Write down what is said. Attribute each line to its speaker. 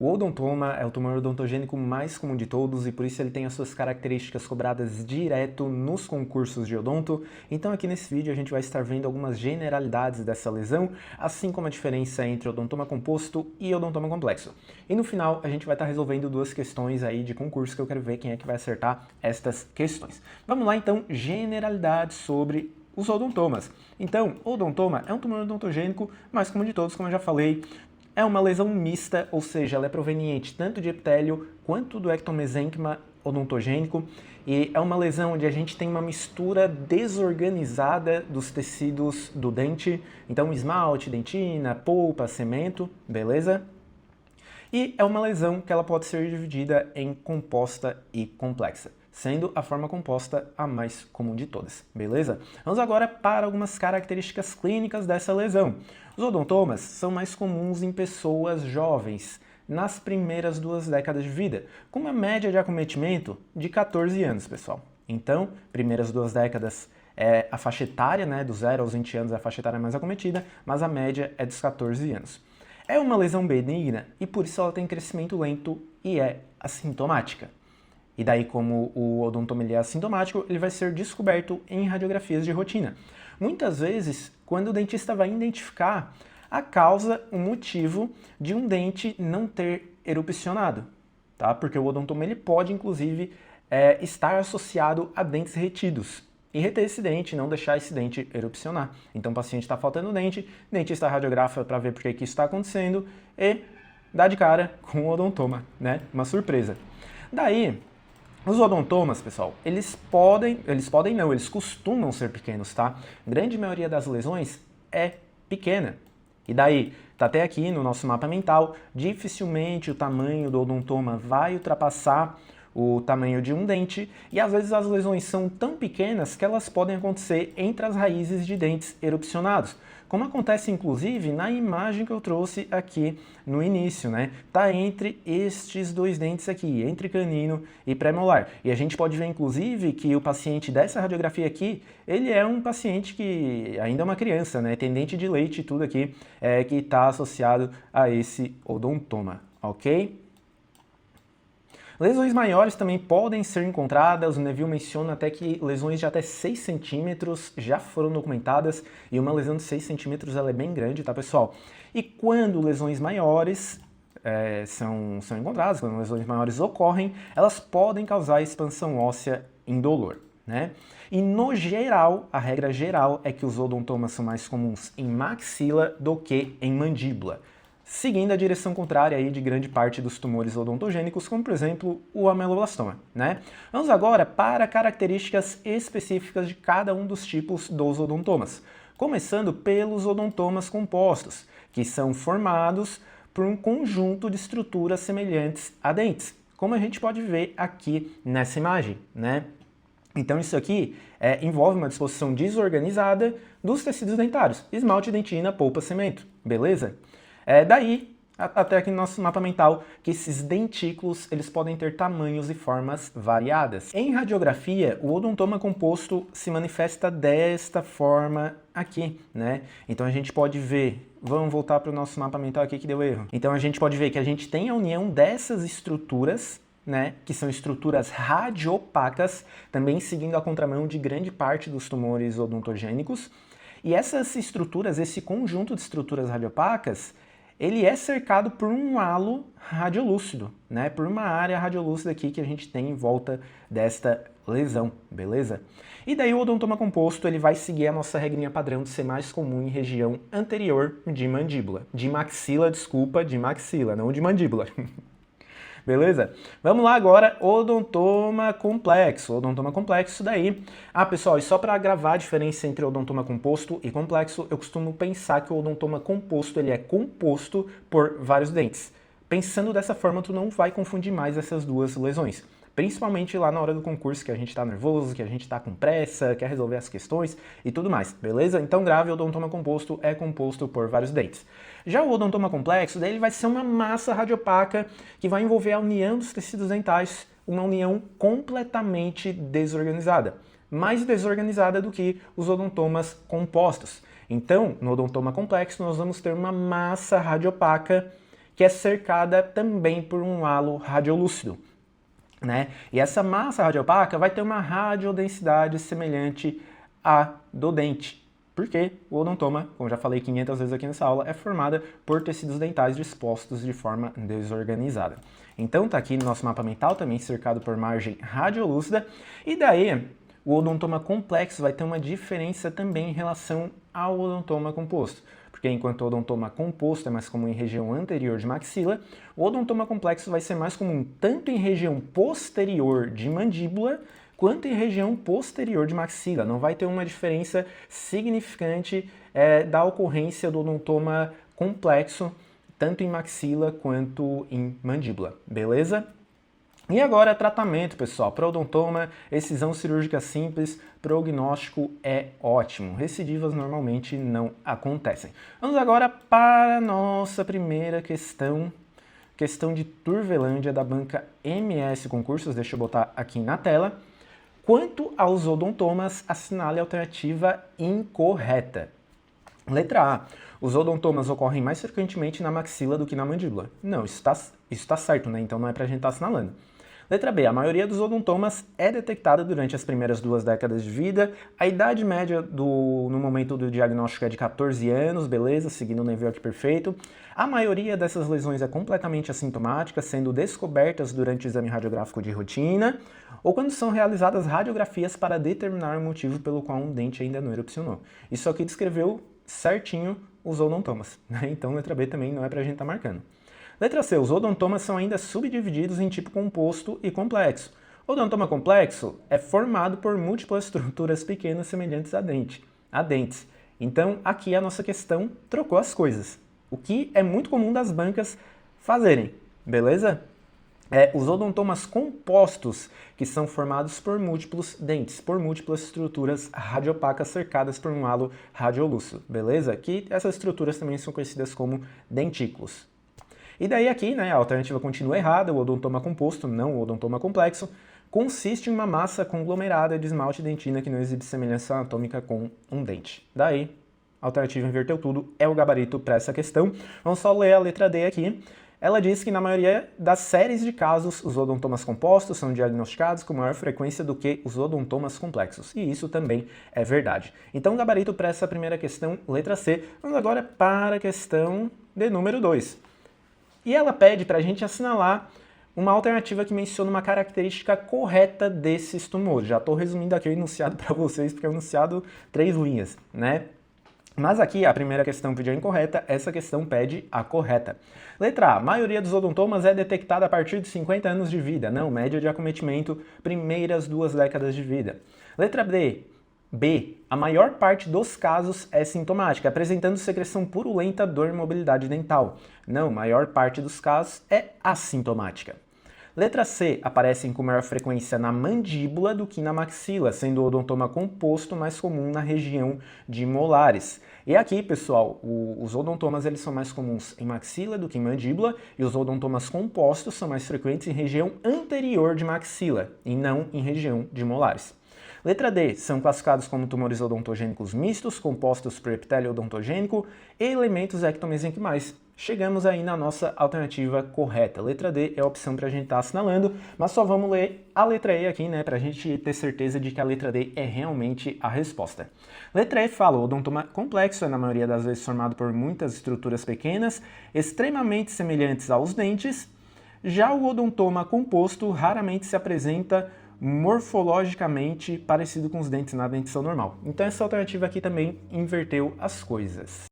Speaker 1: O odontoma é o tumor odontogênico mais comum de todos e por isso ele tem as suas características cobradas direto nos concursos de odonto. Então aqui nesse vídeo a gente vai estar vendo algumas generalidades dessa lesão, assim como a diferença entre odontoma composto e odontoma complexo. E no final a gente vai estar resolvendo duas questões aí de concurso que eu quero ver quem é que vai acertar estas questões. Vamos lá então, generalidades sobre os odontomas. Então, odontoma é um tumor odontogênico mais comum de todos, como eu já falei. É uma lesão mista, ou seja, ela é proveniente tanto de epitélio quanto do ectomesênquima odontogênico, e é uma lesão onde a gente tem uma mistura desorganizada dos tecidos do dente, então esmalte, dentina, polpa, cemento, beleza? E é uma lesão que ela pode ser dividida em composta e complexa, sendo a forma composta a mais comum de todas, beleza? Vamos agora para algumas características clínicas dessa lesão. Os odontomas são mais comuns em pessoas jovens, nas primeiras 2 décadas de vida, com uma média de acometimento de 14 anos, pessoal. Então, primeiras 2 décadas é a faixa etária, né, dos 0 aos 20 anos é a faixa etária mais acometida, mas a média é dos 14 anos. É uma lesão benigna e por isso ela tem crescimento lento e é assintomática. E daí, como o odontoma é assintomático, ele vai ser descoberto em radiografias de rotina. Muitas vezes, quando o dentista vai identificar a causa, o motivo de um dente não ter erupcionado, tá? Porque o odontoma ele pode, inclusive, estar associado a dentes retidos. E reter esse dente, não deixar esse dente erupcionar. Então o paciente está faltando dente, dentista radiografa para ver por que isso está acontecendo e dá de cara com o odontoma, né? Uma surpresa. Daí, os odontomas, pessoal, eles costumam ser pequenos, tá? A grande maioria das lesões é pequena. E daí, tá até aqui no nosso mapa mental, dificilmente o tamanho do odontoma vai ultrapassar o tamanho de um dente, e às vezes as lesões são tão pequenas que elas podem acontecer entre as raízes de dentes erupcionados, como acontece inclusive na imagem que eu trouxe aqui no início, né? Tá entre estes 2 dentes aqui, entre canino e premolar. E a gente pode ver inclusive que o paciente dessa radiografia aqui, ele é um paciente que ainda é uma criança, né? Tem dente de leite e tudo aqui que está associado a esse odontoma, ok? Lesões maiores também podem ser encontradas, o Neville menciona até que lesões de até 6 centímetros já foram documentadas, e uma lesão de 6 centímetros ela é bem grande, tá pessoal? E quando lesões maiores são encontradas, quando lesões maiores ocorrem, elas podem causar expansão óssea indolor, né? E no geral, a regra geral é que os odontomas são mais comuns em maxila do que em mandíbula, seguindo a direção contrária aí de grande parte dos tumores odontogênicos, como por exemplo o ameloblastoma, né? Vamos agora para características específicas de cada um dos tipos dos odontomas, começando pelos odontomas compostos, que são formados por um conjunto de estruturas semelhantes a dentes, como a gente pode ver aqui nessa imagem, né? Então isso aqui envolve uma disposição desorganizada dos tecidos dentários, esmalte, dentina, polpa, cemento, beleza? Daí, até aqui no nosso mapa mental, que esses dentículos eles podem ter tamanhos e formas variadas. Em radiografia, o odontoma composto se manifesta desta forma aqui, né? Então a gente pode ver, vamos voltar para o nosso mapa mental aqui que deu erro. Então a gente pode ver que a gente tem a união dessas estruturas, né, que são estruturas radiopacas, também seguindo a contramão de grande parte dos tumores odontogênicos. E essas estruturas, esse conjunto de estruturas radiopacas, ele é cercado por um halo radiolúcido, né? Por uma área radiolúcida aqui que a gente tem em volta desta lesão, beleza? E daí o odontoma composto ele vai seguir a nossa regrinha padrão de ser mais comum em região anterior de mandíbula. De maxila, desculpa, de maxila, não de mandíbula. Beleza? Vamos lá agora, odontoma complexo. Odontoma complexo, daí... Ah, pessoal, e só para gravar a diferença entre odontoma composto e complexo, eu costumo pensar que o odontoma composto, ele é composto por vários dentes. Pensando dessa forma, tu não vai confundir mais essas duas lesões. Principalmente lá na hora do concurso, que a gente tá nervoso, que a gente tá com pressa, quer resolver as questões e tudo mais, beleza? Então grave, o odontoma composto é composto por vários dentes. Já o odontoma complexo, daí ele vai ser uma massa radiopaca que vai envolver a união dos tecidos dentais, uma união completamente desorganizada. Mais desorganizada do que os odontomas compostos. Então, no odontoma complexo, nós vamos ter uma massa radiopaca que é cercada também por um halo radiolúcido, né? E essa massa radiopaca vai ter uma radiodensidade semelhante à do dente, porque o odontoma, como já falei 500 vezes aqui nessa aula, é formada por tecidos dentais dispostos de forma desorganizada. Então tá aqui no nosso mapa mental também cercado por margem radiolúcida, e daí o odontoma complexo vai ter uma diferença também em relação ao odontoma composto. Porque enquanto o odontoma composto é mais comum em região anterior de maxila, o odontoma complexo vai ser mais comum tanto em região posterior de mandíbula, quanto em região posterior de maxila. Não vai ter uma diferença significante da ocorrência do odontoma complexo, tanto em maxila quanto em mandíbula, beleza? E agora, tratamento, pessoal. Para odontoma, excisão cirúrgica simples, prognóstico é ótimo. Recidivas normalmente não acontecem. Vamos agora para a nossa primeira questão. Questão de Turvelândia, da banca MS Concursos. Deixa eu botar aqui na tela. Quanto aos odontomas, assinale a alternativa incorreta. Letra A. Os odontomas ocorrem mais frequentemente na maxila do que na mandíbula. Não, isso tá certo, né? Então não é pra gente estar assinalando. Letra B. A maioria dos odontomas é detectada durante as primeiras 2 décadas de vida. A idade média no momento do diagnóstico é de 14 anos, beleza? Seguindo o nível aqui perfeito. A maioria dessas lesões é completamente assintomática, sendo descobertas durante o exame radiográfico de rotina ou quando são realizadas radiografias para determinar o motivo pelo qual um dente ainda não erupcionou. Isso aqui descreveu certinho os odontomas, né? Então letra B também não é pra gente estar marcando. Letra C. Os odontomas são ainda subdivididos em tipo composto e complexo. O odontoma complexo é formado por múltiplas estruturas pequenas semelhantes a dentes. Então, aqui a nossa questão trocou as coisas, o que é muito comum das bancas fazerem, beleza? Os odontomas compostos, que são formados por múltiplos dentes, por múltiplas estruturas radiopacas cercadas por um halo radiolúcido, beleza? Que essas estruturas também são conhecidas como dentículos. E daí aqui, né, a alternativa continua errada, o odontoma composto, não o odontoma complexo, consiste em uma massa conglomerada de esmalte e dentina que não exibe semelhança anatômica com um dente. Daí, a alternativa inverteu tudo, é o gabarito para essa questão. Vamos só ler a letra D aqui. Ela diz que na maioria das séries de casos, os odontomas compostos são diagnosticados com maior frequência do que os odontomas complexos. E isso também é verdade. Então, gabarito para essa primeira questão, letra C. Vamos agora para a questão de número 2. E ela pede para a gente assinalar uma alternativa que menciona uma característica correta desses tumores. Já estou resumindo aqui o enunciado para vocês, porque é um enunciado 3 linhas, né? Mas aqui a primeira questão pediu a incorreta, essa questão pede a correta. Letra A. A maioria dos odontomas é detectada a partir de 50 anos de vida. Não, média de acometimento, primeiras 2 décadas de vida. Letra B. A maior parte dos casos é sintomática, apresentando secreção purulenta, dor e mobilidade dental. Não, maior parte dos casos é assintomática. Letra C. Aparecem com maior frequência na mandíbula do que na maxila, sendo o odontoma composto mais comum na região de molares. E aqui, pessoal, os odontomas eles são mais comuns em maxila do que em mandíbula, e os odontomas compostos são mais frequentes em região anterior de maxila, e não em região de molares. Letra D. São classificados como tumores odontogênicos mistos, compostos por epitélio odontogênico e elementos ectomesenquimais. Chegamos aí na nossa alternativa correta. Letra D é a opção para a gente estar assinalando, mas só vamos ler a letra E aqui, né, para a gente ter certeza de que a letra D é realmente a resposta. Letra E fala, o odontoma complexo é na maioria das vezes formado por muitas estruturas pequenas, extremamente semelhantes aos dentes. Já o odontoma composto raramente se apresenta morfologicamente parecido com os dentes na dentição normal. Então essa alternativa aqui também inverteu as coisas.